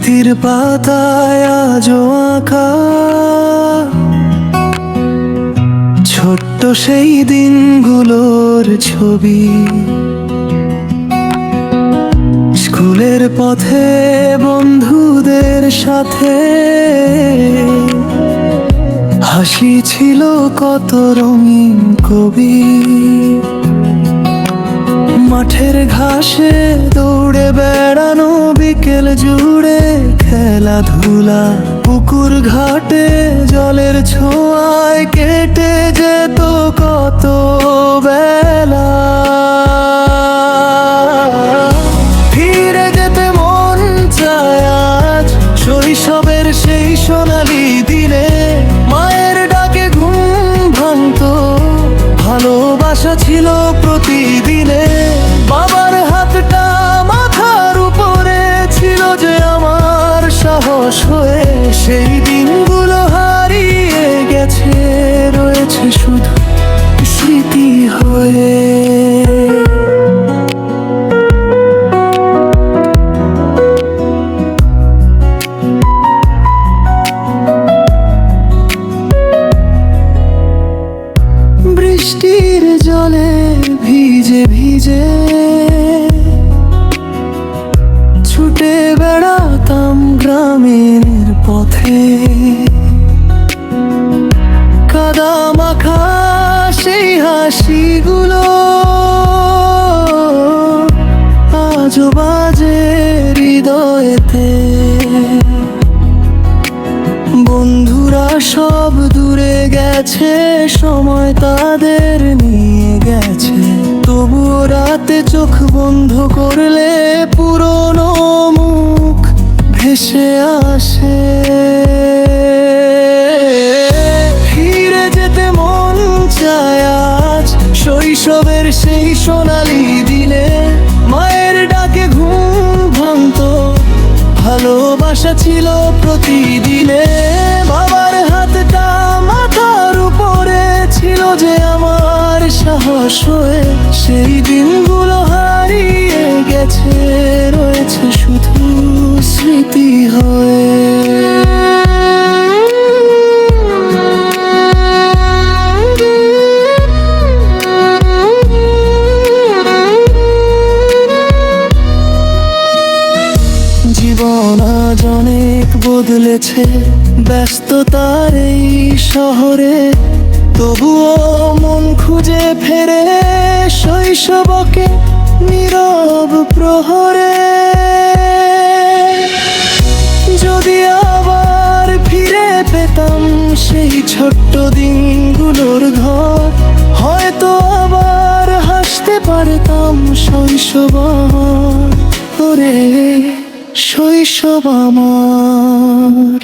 স্মৃতির পাতায় আজও আঁকা ছোট্ট সেই দিনগুলোর ছবি। স্কুলের পথে বন্ধুদের সাথে হাসি ছিল কত রঙিন কবি। মাঠের ঘাসে দৌড়ে বেড়ানো বিকেল জুড়ে খেলাধুলা, পুকুর ঘাটে জলের ছোঁয়ায় কেটে যেত কত বেলা। ফিরে যেতে মন চায় আজ শৈশবের সেই সোনালি দিনে। মায়ের ডাকে ঘুম ভাঙতো, ভালোবাসা ছিল প্রতিদিনে। বাবার হাতটা মাথার উপরে ছিল যে আমার সাহস হয়ে। সেই দিনগুলো হারিয়ে গেছে, রয়েছে শুধু স্মৃতি হয়ে। বৃষ্টির জলে ভিজে ভিজে ছুটে বেড়াতাম গ্রামের পথে। কাদা মাখা সেই হাসিগুলো আজও বাজে হৃদয়েতে। বন্ধুরা সব দূরে গেছে, সময় তাদের নিয়ে গেছে। তবুও রাতে চোখ বন্ধ করলে পুরনো মুখ ভেসে আসে। ফিরে যেতে মন চায় আজ শৈশবের সেই সোনালি দিনে। মায়ের ডাকে ঘুম ভাঙতো, ভালোবাসা ছিল প্রতিদিনে। বাবার হাতটা মাথার উপরে ছিল যে আমার সাহস হয়ে। সেই দিনগুলো হারিয়ে গেছে, রয়েছে শুধু স্মৃতি হয়ে। জীবন আজ অনেক বদলেছে ব্যস্ততার এই শহরে। তবুও মন খুঁজে ফেরে শৈশবকে নীরব প্রহরে। যদি আবার ফিরে পেতাম সেই ছোট্ট দিনগুলোর ঘর, হয়তো আবার হাসতে পারতাম শৈশব আমার। ওরে শৈশব আমার।